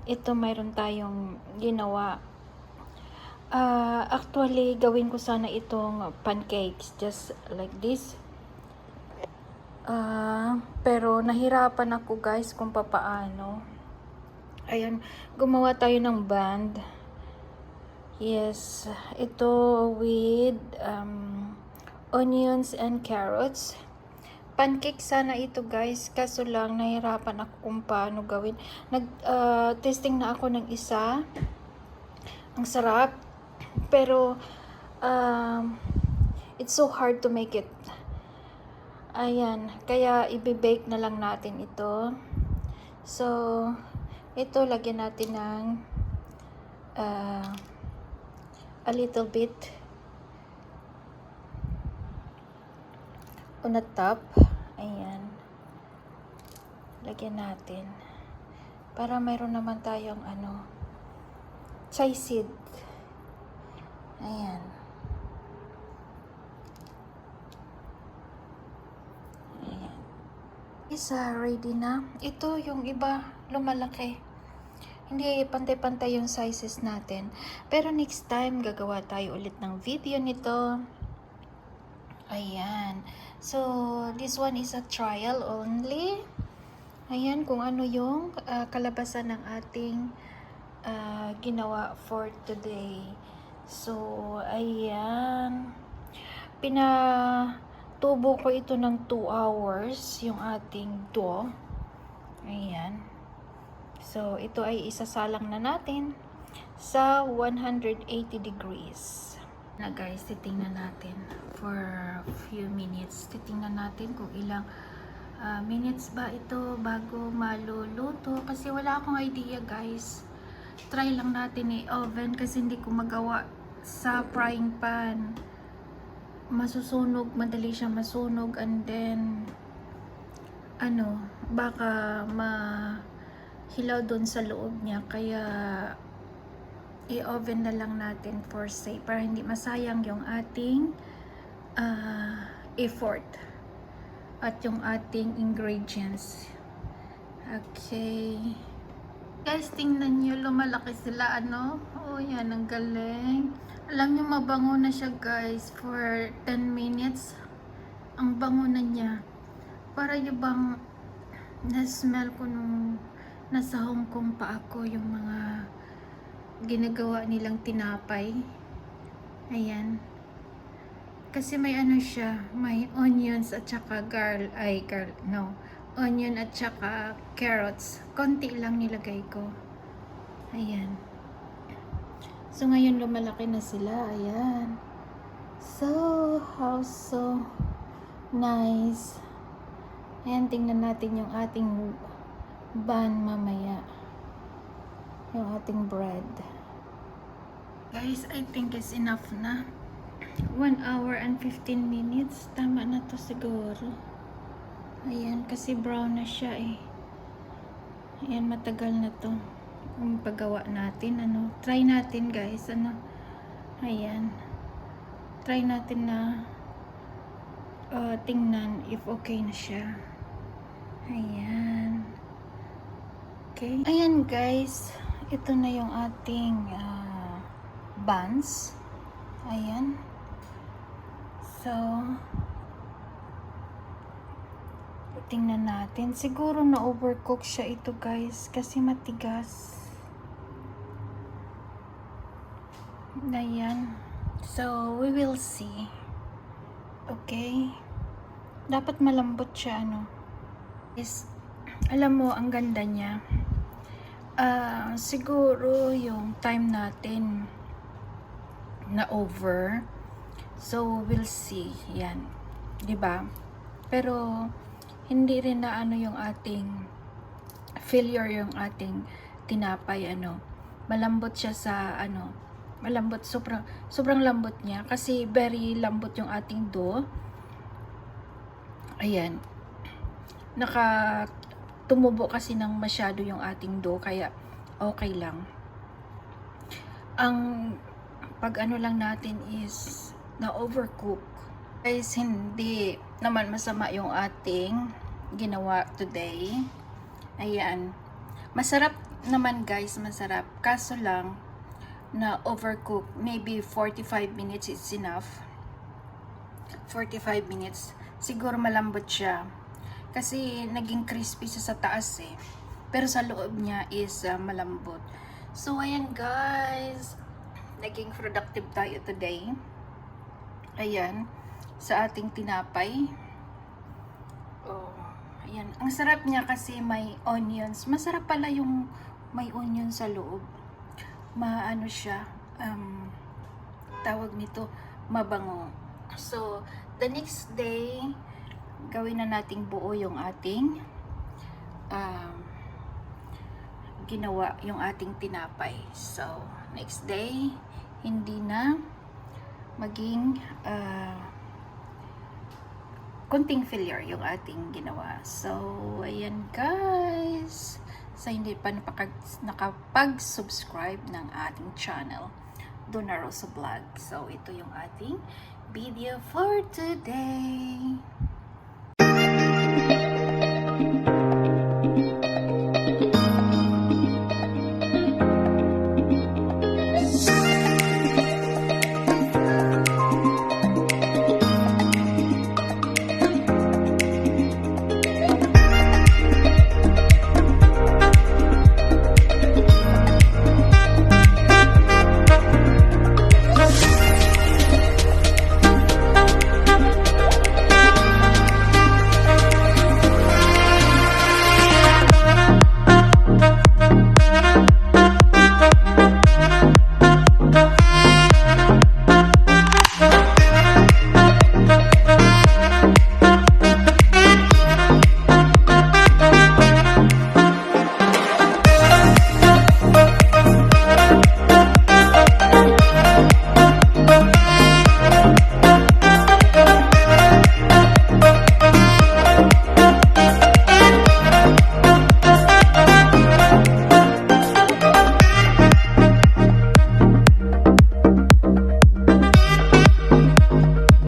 ito mayroon tayong ginawa. Actually, gawin ko sana itong pancakes, just like this. Pero nahirapan ako guys kung papaano. Ayan, gumawa tayo ng band. Yes, ito with onions and carrots. Pancake sana ito guys, kaso lang nahirapan ako kung paano gawin. Testing na ako ng isa. Ang sarap. Pero it's so hard to make it. Ayan, kaya i-bake na lang natin ito. So, ito lagyan natin ng a little bit on the top. Ayan. Lagyan natin. Para mayroon naman tayong chia seed. Ayan. Ayan. Isa, ready na. Ito yung iba, lumalaki. Hindi pantay-pantay yung sizes natin. Pero next time, gagawa tayo ulit ng video nito. Ayan. So, this one is a trial only. Ayan, kung ano yung kalabasan ng ating ginawa for today. So, ayan. Pinatubo ko ito ng 2 hours, yung ating dough. Ayan. So, ito ay isasalang na natin sa 180 degrees. Na guys, titingnan natin for a few minutes. Titingnan natin kung ilang minutes ba ito bago maluluto. Kasi wala akong idea guys. Try lang natin i-oven kasi hindi ko magawa sa frying pan. Masusunog, madali siya masunog, and then baka mahilaw doon sa loob niya. Kaya i-oven na lang natin for safe para hindi masayang yung ating effort at yung ating ingredients. Okay guys, tingnan nyo, lumalaki sila oh yan, ang galing. Alam nyo, mabango na siya guys for 10 minutes. Ang bango na niya, para yung bang na-smell ko nung nasa Hong Kong pa ako, yung mga ginagawa nilang tinapay. Ayan. Kasi may siya, may onions at saka onion at saka carrots. Konti lang nilagay ko. Ayan. So ngayon lumalaki na sila. Ayan. So, how so nice. Ayan, tingnan natin yung ating bun mamaya. Yung ating bread. Guys, I think it's enough na. 1 hour and 15 minutes. Tama na to siguro. Ayan, kasi brown na siya eh. Ayan, matagal na to. Kung paggawa natin, try natin guys, ayan. Try natin na tingnan if okay na siya. Ayan. Okay. Ayan guys, ito na yung ating buns. Ayan. So, tingnan natin. Siguro na-overcook siya ito guys kasi matigas. Ayan. So, we will see. Okay. Dapat malambot siya, alam mo, ang ganda niya. Siguro yung time natin na over. So, we'll see. Yan. 'Di ba? Pero hindi rin na yung ating failure, yung ating tinapay, malambot siya sa malambot, sobrang lambot niya kasi very lambot yung ating dough. Ayan, tumubo kasi ng masyado yung ating dough, kaya okay lang. Ang pag lang natin is na overcook. Guys, hindi naman masama yung ating ginawa today. Ayan. Masarap naman guys, masarap. Kaso lang, na overcook. Maybe 45 minutes is enough. 45 minutes. Siguro malambot siya. Kasi naging crispy siya sa taas eh. Pero sa loob niya is malambot. So, ayan guys. Naging productive tayo today. Ayan. Sa ating tinapay. Oh, ayan. Ang sarap niya kasi may onions. Masarap pala yung may onion sa loob. Maano siya. Tawag nito, mabango. So, the next day, gawin na nating buo yung ating ginawa, yung ating tinapay. So, next day, hindi na maging konting failure yung ating ginawa. So, ayan guys. Sa hindi pa nakapag-subscribe ng ating channel, Donna Rosa Vlog. So, ito yung ating video for today.